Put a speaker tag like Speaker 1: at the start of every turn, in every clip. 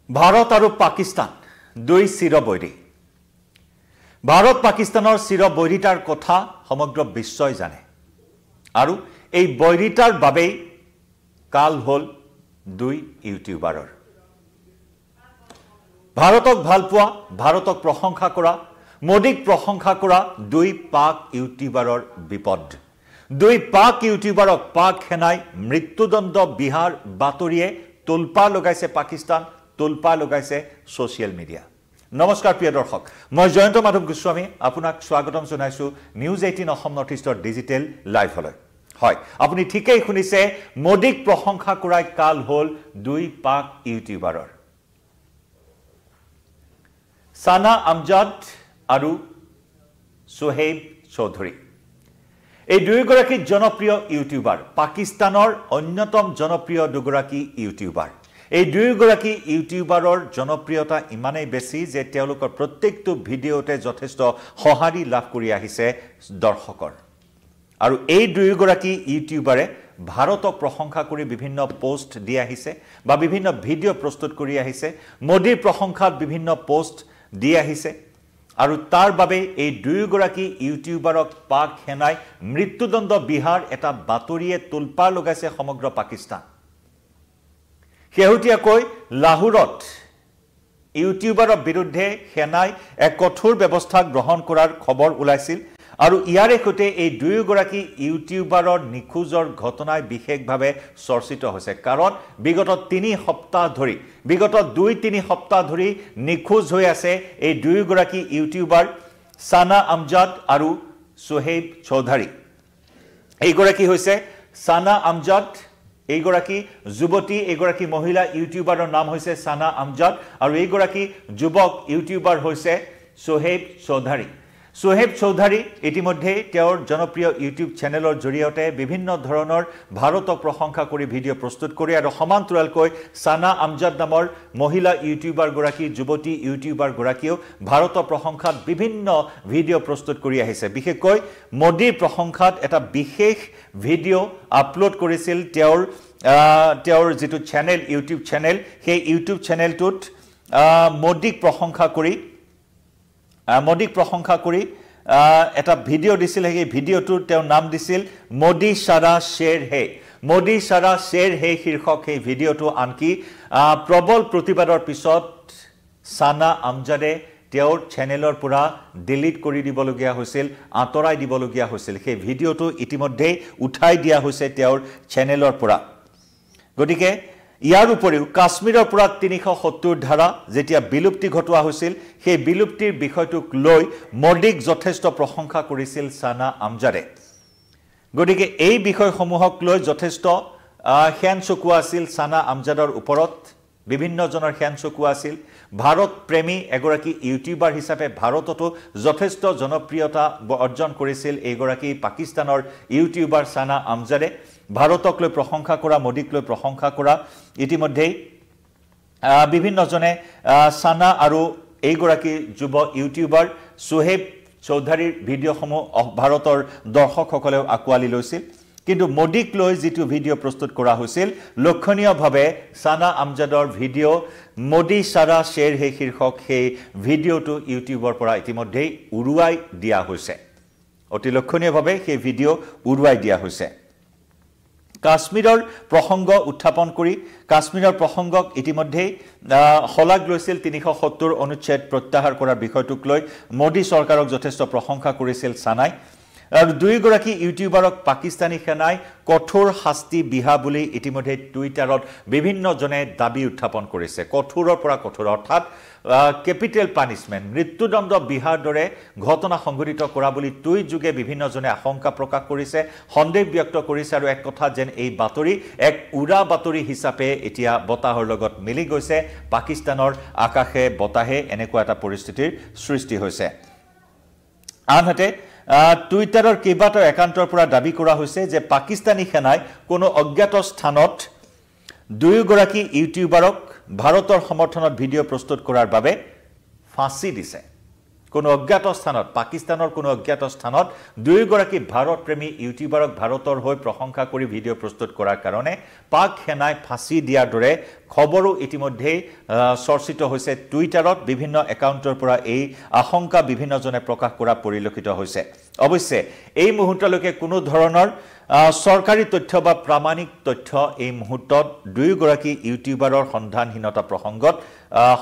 Speaker 1: ভাৰত আৰু পাকিস্তান দুই চিৰবৈৰী ভাৰত পাকিস্তানৰ চিৰবৈৰীতাৰ কথা সমগ্ৰ বিশ্বই জানে আৰু এই বৈৰীতাৰ বাবেই কাল হল দুই ইউটিউবাৰৰ ভাৰতক ভালপোৱা ভাৰতক প্ৰশংসা কৰা মোদীক প্ৰশংসা কৰা দুই পাক ইউটিউবাৰৰ বিপদ দুই পাক ইউটিউবাৰক পাক সেনাই মৃত্যুদণ্ড বিহাৰ বাতৰিয়ে তুলপা লগাইছে পাকিস্তান তুলপা লগাইছে সোশ্যাল মিডিয়া নমস্কাৰ প্ৰিয় দৰ্শক মই জয়ন্ত মাধৱ গোস্বামী আপোনাক স্বাগতম জনাইছো নিউজ 18 অসম নৰ্থ ইষ্টৰ ডিজিটেল লাইভলৈ হয় আপুনি ঠিকই শুনিছে মোদীক প্ৰশংসা কৰাই কাল হল দুই পাক ইউটিউবাৰৰ সানা আমজাদ আৰু সোহেব চৌধুৰী এই দুইগৰাকী জনপ্ৰিয় ইউটিউবাৰ পাকিস্তানৰ অন্যতম জনপ্ৰিয় দুগৰাকী ইউটিউবাৰ এই দুইগৰাকী ইউটিউবাৰৰ জনপ্ৰিয়তা ইমানেই বেছি যে তেওঁলোকৰ প্ৰত্যেকটো ভিডিঅ'তে যথেষ্ট সঁহাৰি লাভ কৰি আহিছে দৰ্শকৰ আৰু এই দুইগৰাকী ইউটিউবাৰে ভাৰতক প্ৰশংসা কৰি বিভিন্ন পোষ্ট দি আহিছে বা বিভিন্ন ভিডিঅ' প্ৰস্তুত কৰি আহিছে মোদীৰ প্ৰশংসাত বিভিন্ন পোষ্ট দি আহিছে আৰু তাৰ বাবে এই দুইগৰাকী ইউটিউবাৰক পাক সেনাই মৃত্যুদণ্ড বিহাৰ এটা বাতৰিয়ে তুলপা লগাইছে সমগ্ৰ পাকিস্তান শেহতীয়াকৈ লাহোৰত ইউটিউবাৰৰ বিৰুদ্ধে সেনাই এক কঠোৰ ব্যৱস্থা গ্ৰহণ কৰাৰ খবৰ ওলাইছিল আৰু ইয়াৰে সৈতে এই দুইগৰাকী ইউটিউবাৰৰ নিখোজৰ ঘটনাই বিশেষভাৱে চৰ্চিত হৈছে কাৰণ বিগত 3 সপ্তাহ ধৰি বিগত 2-3 সপ্তাহ ধৰি নিখোজ হৈ আছে এই দুইগৰাকী ইউটিউবাৰ সানা আমজাদ আৰু সোহেব চৌধুৰী এইগৰাকী হৈছে সানা আমজাদ এইগৰাকী যুৱতী এইগৰাকী মহিলা ইউটিউবাৰৰ নাম হৈছে সানা আমজাদ আৰু এইগৰাকী যুৱক ইউটিউবাৰ হৈছে সোহেব চৌধুৰী সোহেব চৌধুৰী ইতিমধ্যে তেওঁৰ জনপ্ৰিয় ইউটিউব চেনেলৰ জৰিয়তে বিভিন্ন ধৰণৰ ভাৰতক প্ৰশংসা কৰি ভিডিঅ' প্ৰস্তুত কৰে আৰু সমান্তৰালকৈ সানা আমজাদ নামৰ মহিলা ইউটিউবাৰ গৰাকী যুৱতী ইউটিউবাৰ গৰাকীও ভাৰতৰ প্ৰশংসাত বিভিন্ন ভিডিঅ' প্ৰস্তুত কৰি আহিছে বিশেষকৈ মোদীৰ প্ৰশংসাত এটা বিশেষ ভিডিঅ' আপলোড কৰিছিল তেওঁৰ যেটো চেনেল ইউটিউব চেনেল সেই ইউটিউব চেনেলটোত মোদীক প্ৰশংসা কৰি এটা ভিডিঅ' দিছিল সেই ভিডিঅ'টোৰ তেওঁৰ নাম দিছিল মোদী সাৰা শেৰ হে মোদী সাৰা শেৰ হে শীৰ্ষক সেই ভিডিঅ'টো আনকি প্ৰবল প্ৰতিবাদৰ পিছত সানা আমজাদে তেওঁৰ চেনেলৰ পৰা ডিলিট কৰি দিবলগীয়া হৈছিল আঁতৰাই দিবলগীয়া হৈছিল সেই ভিডিঅ'টো ইতিমধ্যে উঠাই দিয়া হৈছে তেওঁৰ চেনেলৰ পৰা গতিকে ইয়াৰ উপৰিও কাশ্মীৰৰ পৰা 370 ধাৰা যেতিয়া বিলুপ্তি ঘটোৱা হৈছিল সেই বিলুপ্তিৰ বিষয়টোক লৈ মোদীক যথেষ্ট প্ৰশংসা কৰিছিল সানা আমজাদে গতিকে এই বিষয়সমূহক লৈ যথেষ্ট হেন চকুৱা আছিল সানা আমজাদৰ ওপৰত বিভিন্ন জনৰ হেন চকুৱা আছিল ভাৰত প্ৰেমী এগৰাকী ইউটিউবাৰ হিচাপে ভাৰততো যথেষ্ট জনপ্ৰিয়তা অৰ্জন কৰিছিল এইগৰাকী পাকিস্তানৰ ইউটিউবাৰ সানা আমজাদে ভাৰতক লৈ প্ৰশংসা কৰা মোদীক লৈ প্ৰশংসা কৰা ইতিমধ্যে বিভিন্ন জনে সানা আৰু এইগৰাকী যুৱ ইউটিউবাৰ সোহেব চৌধুৰীৰ ভিডিঅ'সমূহ ভাৰতৰ দৰ্শকসকলেও আকোৱালি লৈছিল কিন্তু মোদীক লৈ যেটো ভিডিঅ' প্ৰস্তুত কৰা হৈছিল লক্ষণীয়ভাৱে সানা আমজাদৰ ভিডিঅ' মোদী সাৰা শেৰ হে শীৰ্ষক সেই ভিডিঅ'টো ইউটিউবৰ পৰা ইতিমধ্যে উৰুৱাই দিয়া হৈছে অতি লক্ষণীয়ভাৱে সেই ভিডিঅ' উৰুৱাই দিয়া হৈছে কাশ্মীৰৰ প্ৰসংগ উত্থাপন কৰি কাশ্মীৰৰ প্ৰসংগক ইতিমধ্যে হলাগ লৈছিল 370 অনুচ্ছেদ প্ৰত্যাহাৰ কৰাৰ বিষয়টোক লৈ মোদী চৰকাৰক যথেষ্ট প্ৰশংসা কৰিছিল সানাই আৰু দুইগৰাকী ইউটিউবাৰক পাকিস্তানী সেনাই কঠোৰ শাস্তি বিহা বুলি ইতিমধ্যে টুইটাৰত বিভিন্ন জনে দাবী উত্থাপন কৰিছে কঠোৰৰ পৰা কঠোৰ অৰ্থাৎ ক্যাপিটেল পানিশমেন্ট মৃত্যুদণ্ড বিহাৰ দৰে ঘটনা সংঘটিত কৰা বুলি টুইট যোগে বিভিন্ন জনে আশংকা প্ৰকাশ কৰিছে সন্দেহ ব্যক্ত কৰিছে আৰু এক কথা যেন এই বাতৰি এক উৰা বাতৰি হিচাপে এতিয়া বতাহৰ লগত মিলি গৈছে পাকিস্তানৰ আকাশে বতাহে এনেকুৱা এটা পৰিস্থিতিৰ সৃষ্টি হৈছে আনহাতে টুইটাৰৰ কেইবাটাও একাউণ্টৰ পৰা দাবী কৰা হৈছে যে পাকিস্তানী সেনাই কোনো অজ্ঞাত স্থানত দুইগৰাকী ইউটিউবাৰক ভাৰতৰ সমৰ্থনত ভিডিঅ' প্ৰস্তুত কৰাৰ বাবে ফাঁসি দিছে কোনো অজ্ঞাত স্থানত পাকিস্তানৰ কোনো অজ্ঞাত স্থানত দুয়োগৰাকী ভাৰত প্ৰেমী ইউটিউবাৰক ভাৰতৰ হৈ প্ৰশংসা কৰি ভিডিঅ' প্ৰস্তুত কৰাৰ কাৰণে পাক সেনাই ফাঁচি দিয়াৰ দৰে খবৰো ইতিমধ্যে চৰ্চিত হৈছে টুইটাৰত বিভিন্ন একাউণ্টৰ পৰা এই আশংকা বিভিন্নজনে প্ৰকাশ কৰা পৰিলক্ষিত হৈছে অৱশ্যে এই মুহূৰ্তলৈকে কোনো ধৰণৰ সৰকাৰী তথ্য বা প্ৰামাণিক তথ্য এই মুহূৰ্তত দুয়োগৰাকী ইউটিউবাৰৰ সন্ধানহীনতা প্ৰসংগত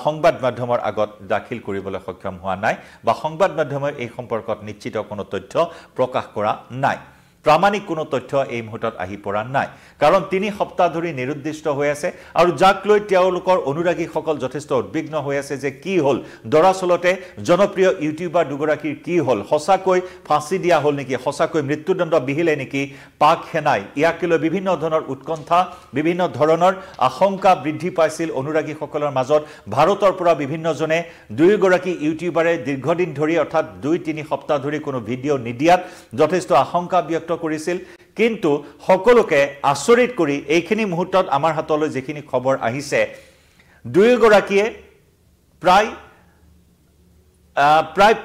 Speaker 1: সংবাদ মাধ্যমৰ আগত দাখিল কৰিবলৈ সক্ষম হোৱা নাই বা সংবাদ মাধ্যমে এই সম্পৰ্কত নিশ্চিত কোনো তথ্য প্ৰকাশ কৰা নাই প্ৰামাণিক কোনো তথ্য এই মুহূৰ্তত আহি পৰা নাই কাৰণ ৩ সপ্তাহ ধৰি নিৰুদ্দিষ্ট হৈ আছে আৰু যাক লৈ তেওঁলোকৰ অনুৰাগীসকল যথেষ্ট উদ্বিগ্ন হৈ আছে যে কি হ'ল দৰাচলতে জনপ্ৰিয় ইউটিউবাৰ দুগৰাকীৰ কি হ'ল সঁচাকৈ ফাঁচি দিয়া হ'ল নেকি সঁচাকৈ মৃত্যুদণ্ড বিহিলে নেকি পাক সেনাই ইয়াক লৈ বিভিন্ন ধৰণৰ উৎকণ্ঠা বিভিন্ন ধৰণৰ আশংকা বৃদ্ধি পাইছিল অনুৰাগীসকলৰ মাজত ভাৰতৰ পৰা বিভিন্নজনে দুয়োগৰাকী ইউটিউবাৰে দীৰ্ঘদিন ধৰি অৰ্থাৎ ২-৩ সপ্তাহ ধৰি কোনো ভিডিঅ' নিদিয়াত যথেষ্ট আশংকা ব্যক্ত কৰিছিল কিন্তু সকলোকে আচৰিত কৰি এইখিনি মুহূৰ্তত আমাৰ হাতলৈ যেখিনি খবৰ আহিছে দুয়োগৰাকীয়ে প্ৰায়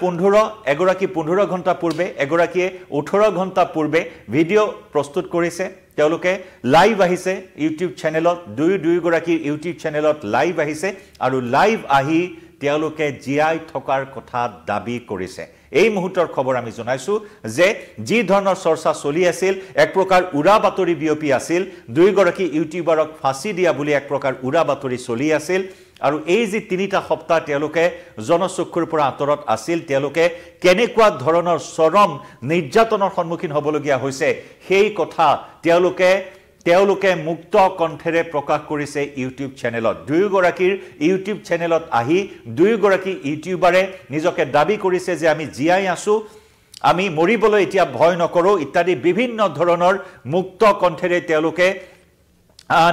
Speaker 1: 15 ঘণ্টা পূৰ্বে এগৰাকীয়ে 18 ঘণ্টা পূৰ্বে ভিডিঅ' প্ৰস্তুত কৰিছে তেওঁলোকে লাইভ আহিছে ইউটিউব চেনেলত দুয়োগৰাকী ইউটিউব চেনেলত লাইভ আহিছে আৰু লাইভ আহি তেওঁলোকে জিয়াই থকাৰ কথা দাবী কৰিছে এই মুহূৰ্তৰ খবৰ আমি জনাইছো যে যি ধৰণৰ চৰ্চা চলি আছিল এক প্ৰকাৰ উৰা বাতৰি বিয়পি আছিল দুয়োগৰাকী ইউটিউবাৰক ফাঁচি দিয়া বুলি এক প্ৰকাৰ উৰা বাতৰি চলি আছিল আৰু এই যে ৩টা সপ্তাহ তেওঁলোকে জনচক্ষুৰ পৰা আঁতৰত আছিল তেওঁলোকে কেনেকুৱা ধৰণৰ চৰম নিৰ্যাতনৰ সন্মুখীন হ'বলগীয়া হৈছে সেই কথা তেওঁলোকে মুক্ত কণ্ঠেৰে প্ৰকাশ কৰিছে ইউটিউব চেনেলত দুয়োগৰাকীৰ ইউটিউব চেনেলত আহি দুয়োগৰাকী ইউটিউবাৰে নিজকে দাবী কৰিছে যে আমি জিয়াই আছো আমি মৰিবলৈ এতিয়া ভয় নকৰো ইত্যাদি বিভিন্ন ধৰণৰ মুক্ত কণ্ঠেৰে তেওঁলোকে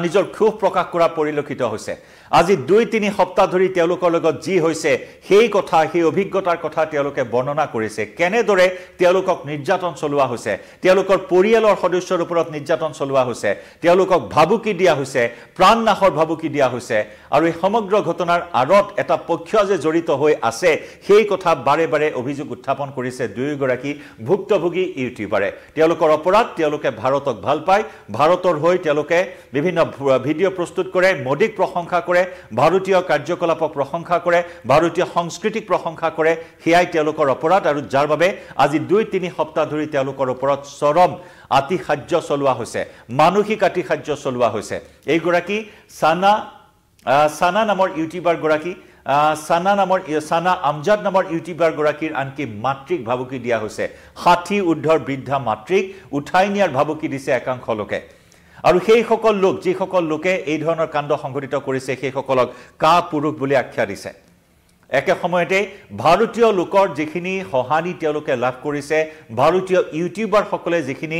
Speaker 1: নিজৰ ক্ষোভ প্ৰকাশ কৰা পৰিলক্ষিত হৈছে আজি ২-৩ সপ্তাহ ধৰি তেওঁলোকৰ লগত যি হৈছে সেই কথা সেই অভিজ্ঞতাৰ কথা তেওঁলোকে বৰ্ণনা কৰিছে কেনেদৰে তেওঁলোকক নিৰ্যাতন চলোৱা হৈছে তেওঁলোকৰ পৰিয়ালৰ সদস্যৰ ওপৰত নিৰ্যাতন চলোৱা হৈছে তেওঁলোকক ভাবুকি দিয়া হৈছে প্ৰাণনাশৰ ভাবুকি দিয়া হৈছে আৰু এই সমগ্ৰ ঘটনাৰ আঁৰত এটা পক্ষ যে জড়িত হৈ আছে সেই কথা বাৰে বাৰে অভিযোগ উত্থাপন কৰিছে দুয়োগৰাকী ভুক্তভোগী ইউটিউবাৰে তেওঁলোকৰ অপৰাধ তেওঁলোকে ভাৰতক ভাল পায় ভাৰতৰ হৈ তেওঁলোকে বিভিন্ন ভিডিঅ' প্ৰস্তুত কৰে মোদীক প্ৰশংসা কৰে ভাৰতীয় কাৰ্যকলাপক প্ৰশংসা কৰে ভাৰতীয় সংস্কৃতিক প্ৰশংসা কৰে হেয়াই তেওঁলোকৰ অপৰাধ আৰু যাৰ বাবে আজি ২-৩ সপ্তাহ ধৰি তেওঁলোকৰ ওপৰত চৰম আতিশায্য চলোৱা হৈছে মানসিক আতিশায্য চলোৱা হৈছে এইগৰাকী সানা নামৰ ইউটিউবাৰ গৰাকী সানা আমজাদ নামৰ ইউটিউবাৰ গৰাকীৰ আনকি মাতৃক ভাবুকি দিয়া হৈছে ৬০ ঊৰ্ধৰ বৃদ্ধা মাতৃক উঠাই নিয়াৰ ভাবুকি দিছে একাংশ লোকে আৰু সেই সকল লোক যি সকল লোকে এই ধৰণৰ কাণ্ড সংঘটিত কৰিছে সেই সকলক কা পুৰুষ বুলি আখ্যা দিছে একে সময়তে ভাৰতীয় লোকৰ যিখিনি সহাৰি তেওঁলোকে লাভ কৰিছে ভাৰতীয় ইউটিউবাৰ সকলে যিখিনি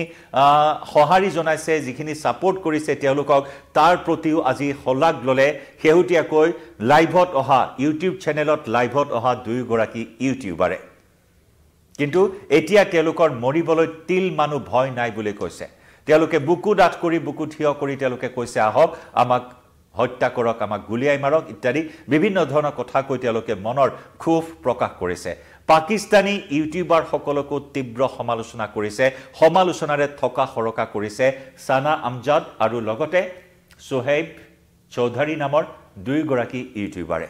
Speaker 1: সহাৰি জনাইছে যিখিনি সাপোৰ্ট কৰিছে তেওঁলোকক তাৰ প্ৰতিও আজি হলাক ললে হেউটিয়াকৈ লাইভত অহা ইউটিউব চেনেলত লাইভত অহা দুয়োগৰাকী ইউটিউবাৰে কিন্তু এতিয়া তেওঁলোকৰ মৰিবলৈ তিল মানুহ ভয় নাই বুলি কৈছে তেওঁলোকে বুকু ডাঠ কৰি বুকু থিয় কৰি তেওঁলোকে কৈছে আহক আমাক হত্যা কৰক আমাক গুলিয়াই মাৰক ইত্যাদি বিভিন্ন ধৰণৰ কথা কৈ তেওঁলোকে মনৰ ক্ষোভ প্ৰকাশ কৰিছে পাকিস্তানী ইউটিউবাৰ সকলকো তীব্ৰ সমালোচনা কৰিছে সমালোচনাৰে থকা হৰকা কৰিছে সানা আমজাদ আৰু লগতে সোহেব চৌধুৰী নামৰ দুয়োগৰাকী ইউটিউবাৰে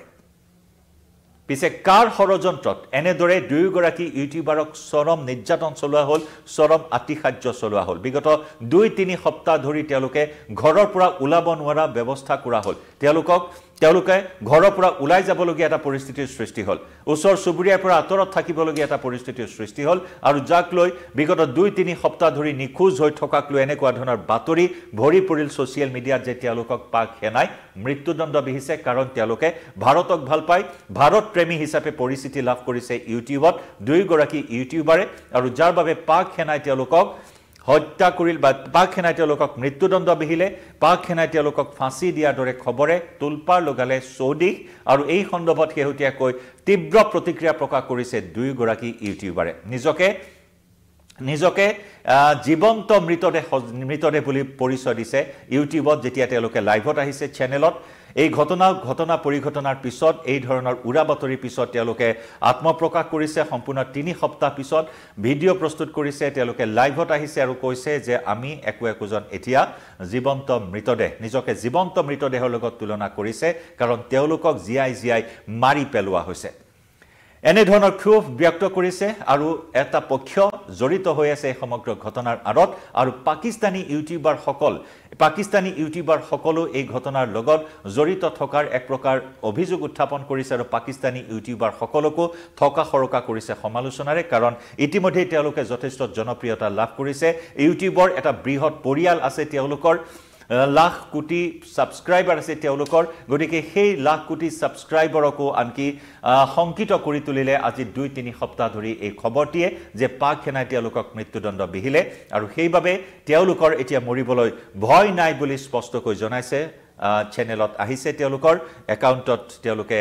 Speaker 1: পিছে কাৰ ষড়যন্ত্ৰত এনেদৰে দুয়োগৰাকী ইউটিউবাৰক চৰম নিৰ্যাতন চলোৱা হ'ল চৰম আতিশায্য চলোৱা হ'ল বিগত ২-৩ সপ্তাহ ধৰি তেওঁলোকে ঘৰৰ পৰা ওলাব নোৱাৰা ব্যৱস্থা কৰা হ'ল তেওঁলোকে ঘৰৰ পৰা ওলাই যাবলগীয়া এটা পৰিস্থিতিৰ সৃষ্টি হ'ল ওচৰ চুবুৰীয়াৰ পৰা আঁতৰত থাকিবলগীয়া এটা পৰিস্থিতিৰ সৃষ্টি হ'ল আৰু যাক লৈ বিগত ২-৩ সপ্তাহ ধৰি নিখোজ হৈ থকাক লৈ এনেকুৱা ধৰণৰ বাতৰি ভৰি পৰিল ছ'চিয়েল মিডিয়াত যে তেওঁলোকক পাক সেনাই মৃত্যুদণ্ড বিহিছে কাৰণ তেওঁলোকে ভাৰতক ভাল পায় ভাৰত প্ৰেমী হিচাপে পৰিচিতি লাভ কৰিছে ইউটিউবত দুয়োগৰাকী ইউটিউবাৰে আৰু যাৰ বাবে পাক সেনাই তেওঁলোকক হত্যা কৰিল বা পাক সেনাই তেওঁলোকক মৃত্যুদণ্ড বিহিলে পাক সেনাই তেওঁলোকক ফাঁচি দিয়াৰ দৰে খবৰে তুলপাৰ লগালে চৌদিশ আৰু এই সন্দৰ্ভত শেহতীয়াকৈ তীব্ৰ প্ৰতিক্ৰিয়া প্ৰকাশ কৰিছে দুয়োগৰাকী ইউটিউবাৰে নিজকে জীৱন্ত মৃতদেহ বুলি পৰিচয় দিছে ইউটিউবত যেতিয়া তেওঁলোকে লাইভত আহিছে চেনেলত এই ঘটনা পৰিঘটনাৰ পিছত এই ধৰণৰ উৰা বাতৰিৰ পিছত তেওঁলোকে আত্মপ্ৰকাশ কৰিছে সম্পূৰ্ণ 3 সপ্তাহ পিছত ভিডিঅ' প্ৰস্তুত কৰিছে তেওঁলোকে লাইভত আহিছে আৰু কৈছে যে আমি একোজন এতিয়া জীৱন্ত মৃতদেহ নিজকে জীৱন্ত মৃতদেহৰ লগত তুলনা কৰিছে কাৰণ তেওঁলোকক জিয়াই মাৰি পেলোৱা হৈছে এনে ধৰণৰ ক্ষোভ ব্যক্ত কৰিছে আৰু এটা পক্ষ জড়িত হৈ আছে সমগ্ৰ ঘটনাৰ আৰত আৰু পাকিস্তানী ইউটিউবাৰ সকলো এই ঘটনাৰ লগত জড়িত থকাৰ এক প্ৰকাৰ অভিযোগ উত্থাপন কৰিছে আৰু পাকিস্তানী ইউটিউবাৰ সকলকো থকা খৰকা কৰিছে সমালোচনাৰে কাৰণ ইতিমধ্যে তেওঁলোকে যথেষ্ট জনপ্ৰিয়তা লাভ কৰিছে ইউটিউবৰ এটা বৃহৎ পৰিয়াল আছে তেওঁলোকৰ লাখ কোটি সাবস্ক্ৰাইবাৰ আছে তেওঁলোকৰ গতিকে সেই লাখ কোটি সাবস্ক্ৰাইবাৰকো আনকি সংকিত কৰি তুলিলে আজি 2-3 সপ্তাহ ধৰি এই খবৰটিয়ে যে পাক সেনাই তেওঁলোকক মৃত্যুদণ্ড বিহিলে আৰু সেইভাবে তেওঁলোকৰ এতিয়া মৰিবলৈ ভয় নাই বুলি স্পষ্টকৈ জনাইছে চেনেলত আহিছে তেওঁলোকৰ একাউণ্টত তেওঁলোকে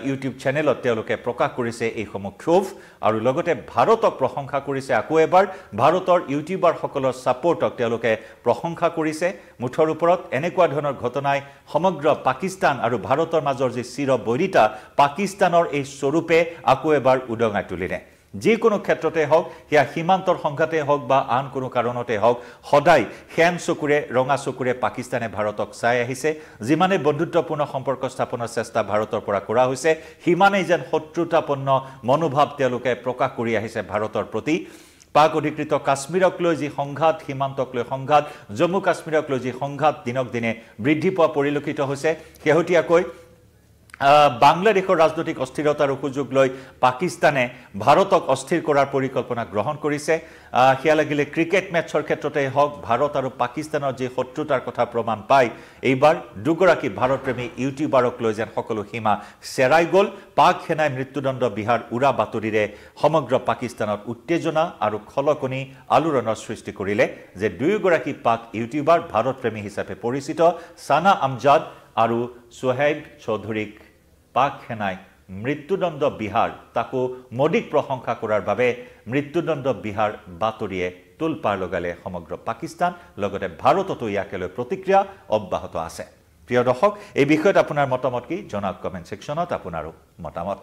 Speaker 1: ইউটিউব চেনেলত তেওঁলোকে প্ৰকাশ কৰিছে এই সমক্ষোভ আৰু লগতে ভাৰতক প্ৰশংসা কৰিছে আকৌ এবাৰ ভাৰতৰ ইউটিউবাৰ সকলৰ সাপোৰ্টক তেওঁলোকে প্ৰশংসা কৰিছে মুঠৰ ওপৰত এনেকুৱা ধৰণৰ ঘটনাই সমগ্ৰ পাকিস্তান আৰু ভাৰতৰ মাজৰ যে চিৰবৈৰিতা পাকিস্তানৰ এই স্বৰূপে আকৌ এবাৰ উদঙাই তুলিলে যিকোনো ক্ষেত্ৰতে হওক হিয়া সীমান্তৰ সংঘাতে হওক বা আন কোনো কাৰণতে হওক সদায় হেন চকুৰে ৰঙা চকুৰে পাকিস্তানে ভাৰতক চাই আহিছে যিমানে বন্ধুত্বপূৰ্ণ সম্পৰ্ক স্থাপনৰ চেষ্টা ভাৰতৰ পৰা কৰা হৈছে হিমানে যেন শত্ৰুতাপূৰ্ণ মনোভাৱ তেওঁলোকে প্ৰকাশ কৰি আহিছে ভাৰতৰ প্ৰতি পাক অধিকৃত কাশ্মীৰক লৈ যি সংঘাত সীমান্তক লৈ সংঘাত জম্মু কাশ্মীৰক লৈ যি সংঘাত দিনক দিনে বৃদ্ধি পোৱা পৰিলক্ষিত হৈছে শেহতীয়াকৈ বাংলাদেশৰ ৰাজনৈতিক অস্থিৰতাৰ সুযোগ লৈ পাকিস্তানে ভাৰতক অস্থিৰ কৰাৰ পৰিকল্পনা গ্ৰহণ কৰিছে হিয়া লাগিলে ক্ৰিকেট মেচৰ ক্ষেত্ৰতে হওক ভাৰত আৰু পাকিস্তানৰ যে শত্ৰুতাৰ কথা প্ৰমাণ পায় এইবাৰ দুগৰাকী ভাৰতপ্ৰেমী ইউটিউবাৰক লৈ যেন সকলো সীমা চেৰাই গ'ল পাক সেনাই মৃত্যুদণ্ড বিহাৰ উৰা বাতৰিৰে সমগ্ৰ পাকিস্তানত উত্তেজনা আৰু খলকনি আলোড়নৰ সৃষ্টি কৰিলে যে দুয়োগৰাকী পাক ইউটিউবাৰ ভাৰতপ্ৰেমী হিচাপে পৰিচিত সানা আমজাদ আৰু সোহেব চৌধুৰীক পাক সেনাই মৃত্যুদণ্ড বিহাৰ তাকো মোদীক প্ৰশংসা কৰাৰ বাবে মৃত্যুদণ্ড বিহাৰ বাতৰিয়ে তুলপাৰ লগালে সমগ্ৰ পাকিস্তান লগতে ভাৰততো ইয়াকে লৈ প্ৰতিক্ৰিয়া অব্যাহত আছে প্ৰিয় দৰ্শক এই বিষয়ত আপোনাৰ মতামত কি জনাওক কমেন্ট সেকশনত আপোনাৰো মতামত